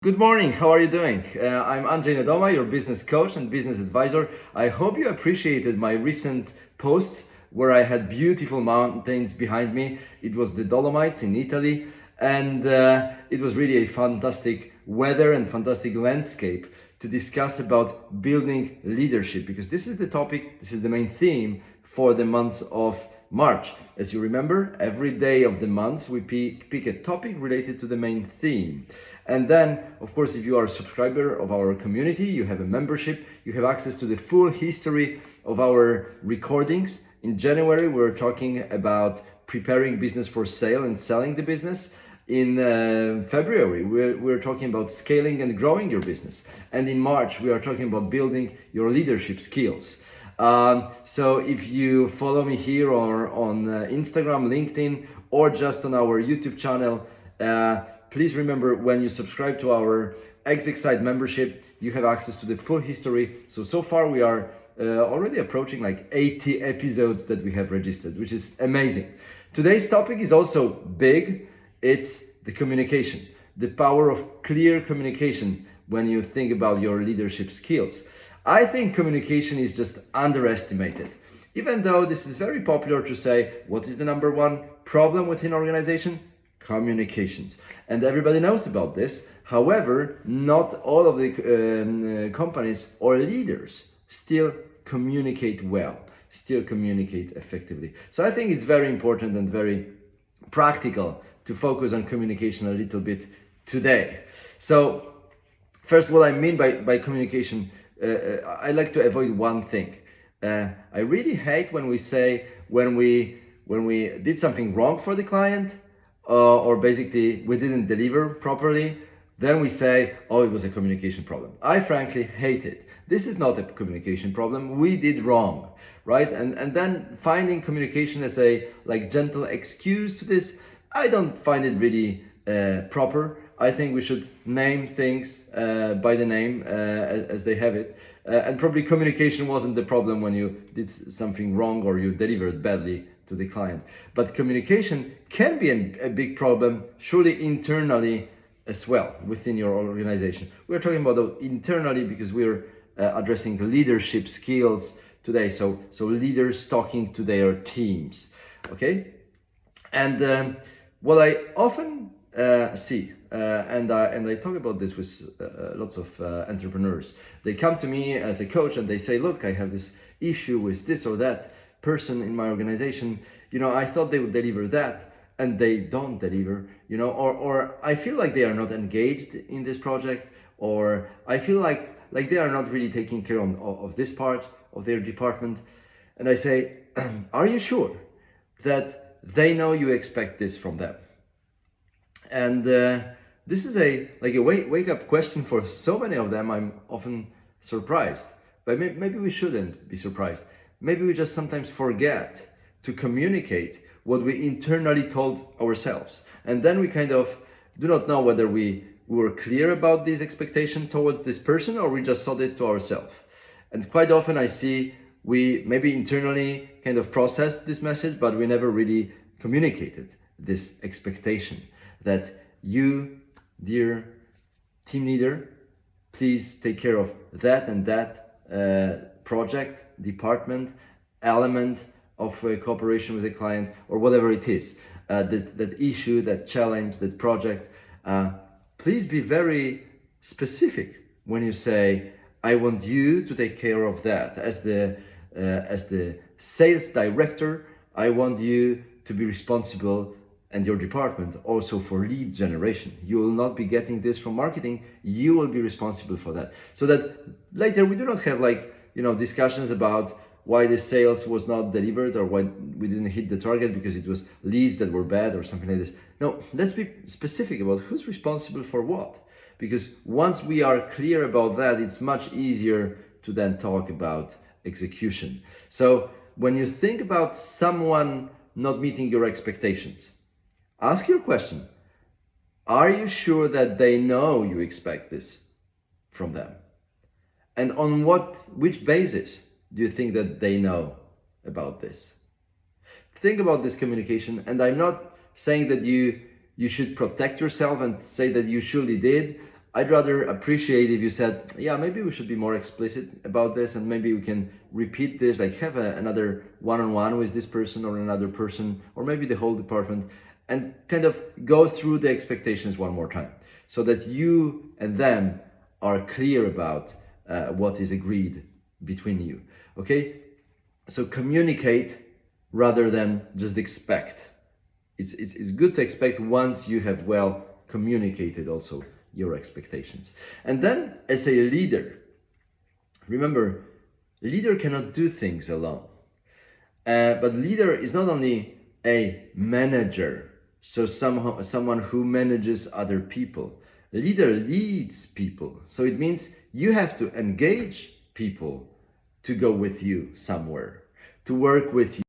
Good morning, how are you doing? I'm Andrzej Nedoma, your business coach and business advisor. I hope you appreciated my recent posts where I had beautiful mountains behind me. It was the Dolomites in Italy, and it was really a fantastic weather and fantastic landscape to discuss about building leadership, because this is the topic, this is the main theme for the month of March. As you remember, every day of the month we pick a topic related to the main theme. And then, of course, if you are a subscriber of our community, you have a membership, you have access to the full history of our recordings. In January, we're talking about preparing business for sale and selling the business. In February, we're talking about scaling and growing your business. And in March, we are talking about building your leadership skills. So if you follow me here or on Instagram, LinkedIn, or just on our YouTube channel, please remember, when you subscribe to our Excite membership, you have access to the full history. So far we are already approaching like 80 episodes that we have registered, which is amazing. Today's topic is also big. It's the communication, the power of clear communication when you think about your leadership skills. I think communication is just underestimated. Even though this is very popular to say, what is the number one problem within organization? Communications. And everybody knows about this. However, not all of the companies or leaders still communicate well, still communicate effectively. So I think it's very important and very practical to focus on communication a little bit today. So first, what I mean by communication, I like to avoid one thing. I really hate when we say, when we did something wrong for the client, or basically we didn't deliver properly, then we say, oh, it was a communication problem. I frankly hate it. This is not a communication problem. We did wrong, right? And then finding communication as a gentle excuse to this, I don't find it really proper. I think we should name things by the name as they have it. And probably communication wasn't the problem when you did something wrong or you delivered badly to the client. But communication can be a big problem, surely internally as well within your organization. We're talking about internally because we're addressing leadership skills today. So leaders talking to their teams, okay? And what I often see, and I talk about this with lots of entrepreneurs. They come to me as a coach and they say, look, I have this issue with this or that person in my organization. I thought they would deliver that and they don't deliver, or I feel like they are not engaged in this project, or I feel like they are not really taking care of this part of their department. And I say, are you sure that they know you expect this from them? And this is a wake-up question for so many of them. I'm often surprised, but maybe we shouldn't be surprised. Maybe we just sometimes forget to communicate what we internally told ourselves, and then we kind of do not know whether we were clear about this expectation towards this person or we just sold it to ourselves. And quite often I see we maybe internally kind of processed this message, but we never really communicated this expectation that you, dear team leader, please take care of that and that project, department, element of cooperation with the client, or whatever it is, that issue, that challenge, that project. Please be very specific when you say, I want you to take care of that. As the sales director, I want you to be responsible, and your department also, for lead generation. You will not be getting this from marketing. You will be responsible for that. So that later we do not have discussions about why the sales was not delivered or why we didn't hit the target because it was leads that were bad or something like this. No, let's be specific about who's responsible for what. Because once we are clear about that, it's much easier to then talk about execution. So when you think about someone not meeting your expectations, ask your question. Are you sure that they know you expect this from them? And on which basis do you think that they know about this? Think about this communication, and I'm not saying that you should protect yourself and say that you surely did. I'd rather appreciate if you said, yeah, maybe we should be more explicit about this, and maybe we can repeat this, like have another one-on-one with this person or another person, or maybe the whole department, and kind of go through the expectations one more time, so that you and them are clear about what is agreed between you. Okay? So communicate rather than just expect. It's good to expect once you have well communicated also your expectations. And then as a leader, remember, leader cannot do things alone. But leader is not only a manager, so someone who manages other people. Leader leads people. So it means you have to engage people to go with you somewhere, to work with you.